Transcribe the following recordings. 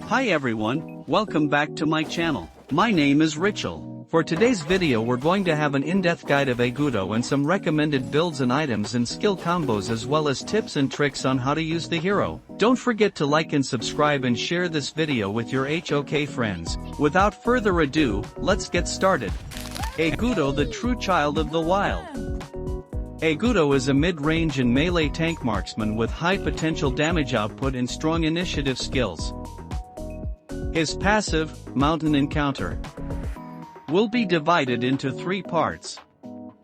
Hi everyone, welcome back to my channel. My name is Richel. For today's video we're going to have an in-depth guide of AGUDO and some recommended builds and items and skill combos as well as tips and tricks on how to use the hero. Don't forget to like and subscribe and share this video with your HOK friends. Without further ado, let's get started. AGUDO, the true child of the wild. AGUDO is a mid-range and melee tank marksman with high potential damage output and strong initiative skills. His passive, Mountain Encounter, will be divided into 3 parts.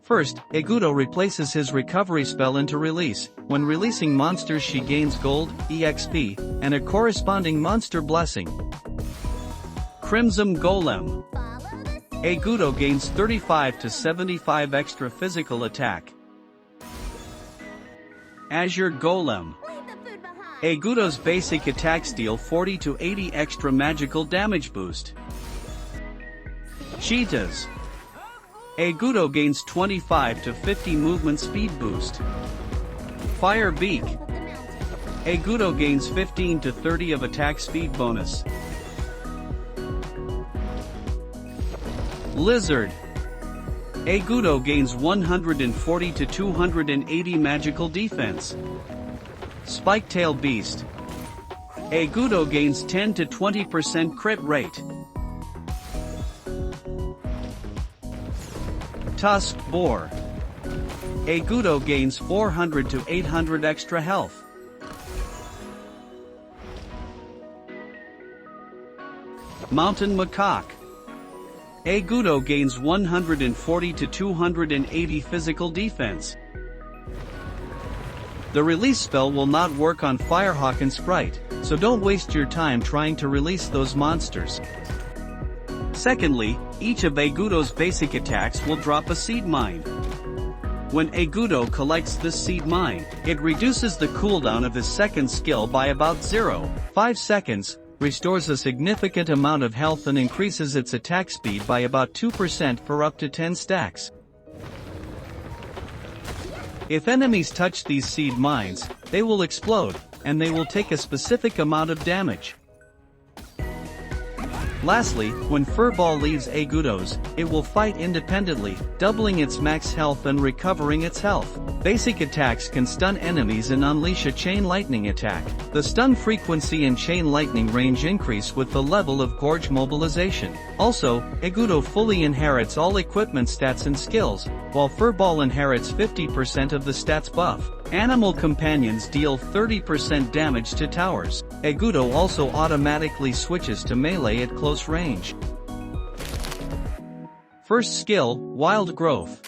First, AGUDO replaces his recovery spell into release. When releasing monsters she gains gold, EXP, and a corresponding monster blessing. Crimson Golem. AGUDO gains 35 to 75 extra physical attack. Azure Golem. AGUDO's basic attacks deal 40 to 80 extra magical damage boost. Cheetahs. AGUDO gains 25 to 50 movement speed boost. Fire Beak. AGUDO gains 15 to 30 of attack speed bonus. Lizard. AGUDO gains 140 to 280 magical defense. Spiketail Beast. AGUDO gains 10 to 20% crit rate. Tusk Boar. AGUDO gains 400 to 800 extra health. Mountain Macaque. AGUDO gains 140 to 280 physical defense. The release spell will not work on Firehawk and Sprite, so don't waste your time trying to release those monsters. Secondly, each of AGUDO's basic attacks will drop a seed mine. When AGUDO collects this seed mine, it reduces the cooldown of his second skill by about 0.5 seconds, restores a significant amount of health and increases its attack speed by about 2% for up to 10 stacks. If enemies touch these seed mines, they will explode, and they will take a specific amount of damage. Lastly, when Furball leaves AGUDO's, it will fight independently, doubling its max health and recovering its health. Basic attacks can stun enemies and unleash a chain lightning attack. The stun frequency and chain lightning range increase with the level of Gorge Mobilization. Also, AGUDO fully inherits all equipment stats and skills, while Furball inherits 50% of the stats buff. Animal companions deal 30% damage to towers. AGUDO also automatically switches to melee at close range. First skill, Wild Growth.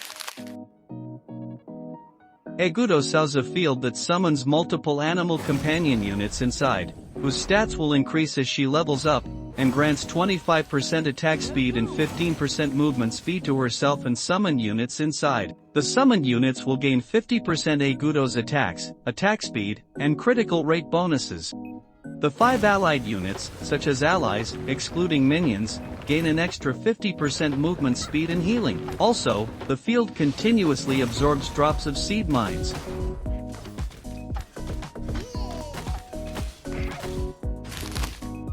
AGUDO sows a field that summons multiple animal companion units inside, whose stats will increase as she levels up, and grants 25% attack speed and 15% movement speed to herself and summon units inside. The summoned units will gain 50% AGUDO's attacks, attack speed, and critical rate bonuses. The 5 allied units, such as allies, excluding minions, gain an extra 50% movement speed and healing. Also, the field continuously absorbs drops of seed mines.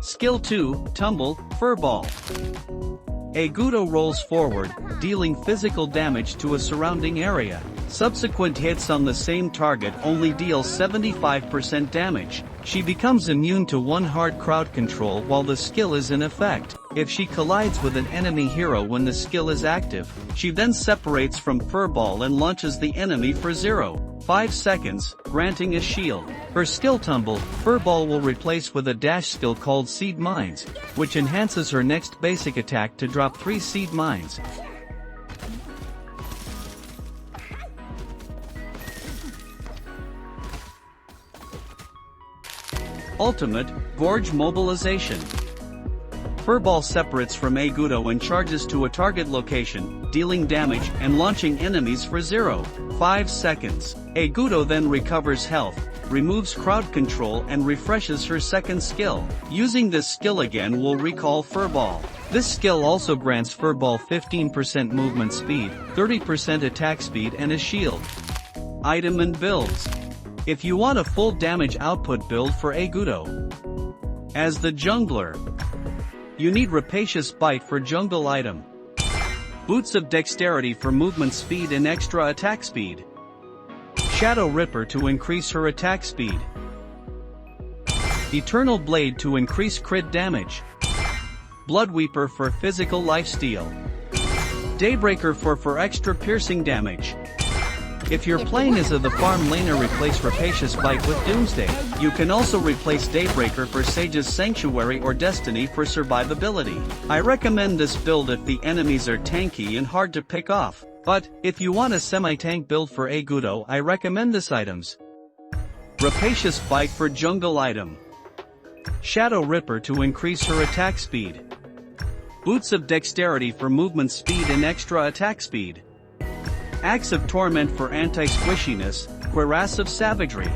Skill 2, Tumble Furball. AGUDO rolls forward, dealing physical damage to a surrounding area. Subsequent hits on the same target only deal 75% damage. She becomes immune to one hard crowd control while the skill is in effect. If she collides with an enemy hero when the skill is active, she then separates from Furball and launches the enemy for 0.5 seconds, granting a shield. Her skill Tumble Furball will replace with a dash skill called Seed Mines, which enhances her next basic attack to drop 3 seed mines. Ultimate, Gorge Mobilization. Furball separates from AGUDO and charges to a target location, dealing damage and launching enemies for 0.5 seconds. AGUDO then recovers health, removes crowd control and refreshes her second skill. Using this skill again will recall Furball. This skill also grants Furball 15% movement speed, 30% attack speed and a shield. Item and builds. If you want a full damage output build for AGUDO, As the jungler, you need Rapacious Bite for jungle item. Boots of Dexterity for movement speed and extra attack speed. Shadow Ripper to increase her attack speed. Eternal Blade to increase crit damage. Blood Weeper for physical lifesteal. Daybreaker for extra piercing damage. If you're playing as the farm laner, replace Rapacious Bite with Doomsday. You can also replace Daybreaker for Sage's Sanctuary or Destiny for survivability. I recommend this build if the enemies are tanky and hard to pick off. But, if you want a semi-tank build for AGUDO, I recommend this items. Rapacious Bite for jungle item. Shadow Ripper to increase her attack speed. Boots of Dexterity for movement speed and extra attack speed. Axe of Torment for anti-squishiness, Cuirass of Savagery.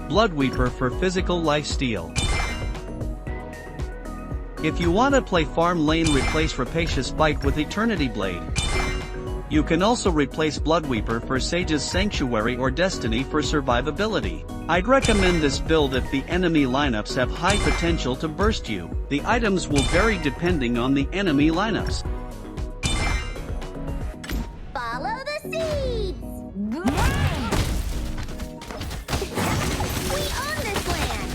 Blood Weeper for physical lifesteal. If you wanna play farm lane, replace Rapacious Bite with Eternity Blade. You can also replace Blood Weeper for Sage's Sanctuary or Destiny for survivability. I'd recommend this build if the enemy lineups have high potential to burst you. The items will vary depending on the enemy lineups. Follow the seeds! We own this land!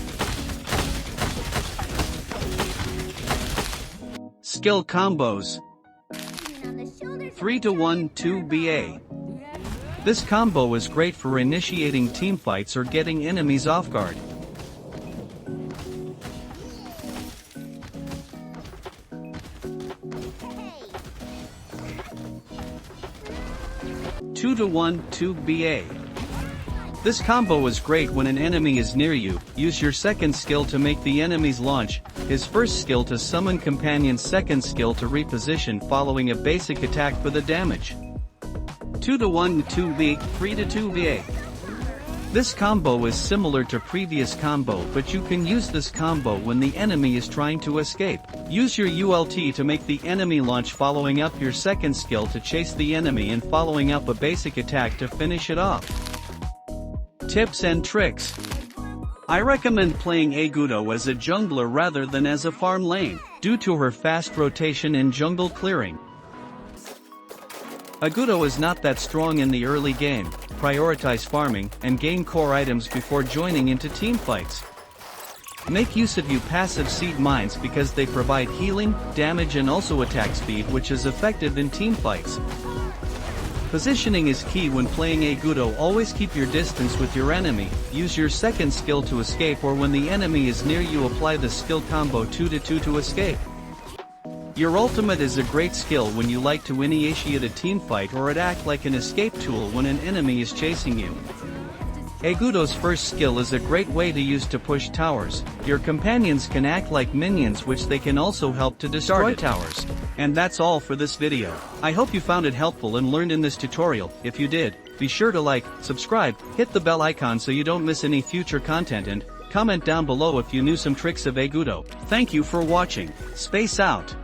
Skill combos. 3-1 2BA. This combo is great for initiating teamfights or getting enemies off guard. 2-1 2BA. This combo is great when an enemy is near you. Use your second skill to make the enemy's launch, his first skill to summon companion's second skill to reposition following a basic attack for the damage. 2-1 2B, 3-2VA. This combo is similar to previous combo, but you can use this combo when the enemy is trying to escape. Use your ULT to make the enemy launch, following up your second skill to chase the enemy and following up a basic attack to finish it off. Tips and tricks. I recommend playing AGUDO as a jungler rather than as a farm lane, due to her fast rotation and jungle clearing. AGUDO is not that strong in the early game. Prioritize farming and gain core items before joining into teamfights. Make use of your passive seed mines because they provide healing, damage and also attack speed, which is effective in teamfights. Positioning is key when playing AGUDO. Always keep your distance with your enemy. Use your second skill to escape, or when the enemy is near you, apply the skill combo 2-2 to escape. Your ultimate is a great skill when you like to initiate a teamfight, or it act like an escape tool when an enemy is chasing you. AGUDO's first skill is a great way to use to push towers. Your companions can act like minions, which they can also help to destroy towers. And that's all for this video. I hope you found it helpful and learned in this tutorial. If you did, be sure to like, subscribe, hit the bell icon so you don't miss any future content, and comment down below if you knew some tricks of AGUDO. Thank you for watching. Space out.